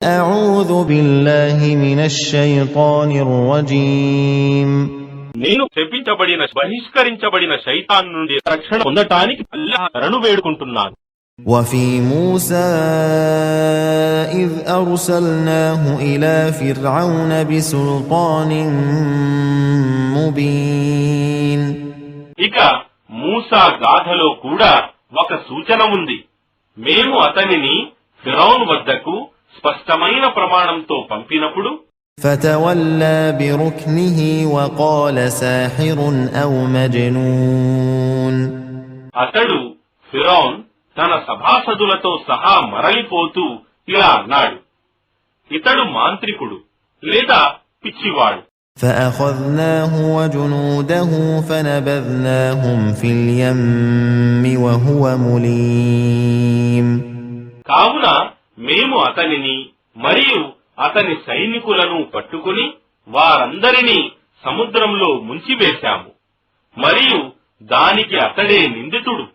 أعوذ بالله من الشيطان الرجيم నేను బహిష్కరించబడిన శైతాన్ నుండి రక్షణ పొందటానికి అల్లాహ్ శరణు వేడుకుంటున్నాను. وفي موسى إذ أرسلناه إلى فرعون بسلطان مبين ఇక మూసా గాథలో కూడా ఒక సూచన ఉంది. మేము అతనిని ఫిరౌన్ వద్దకు స్పష్టమైన ప్రమాణంతో పంపినప్పుడు فتولى بركنه وقال ساحر أو مجنون అతడు ఫిరౌన్ తన సభాసదులతో సహా మరలిపోతూ ఇలా అన్నాడు, ఇతడు మాంత్రికుడు లేదా పిచ్చివాడు. فأخذناه وجنوده فنبذناهم في اليم وهو مليم కావున మేము అతనిని మరియు అతని సైనికులను పట్టుకుని వారందరినీ సముద్రంలో ముంచివేశాము మరియు దానికి అతడే నిందితుడు.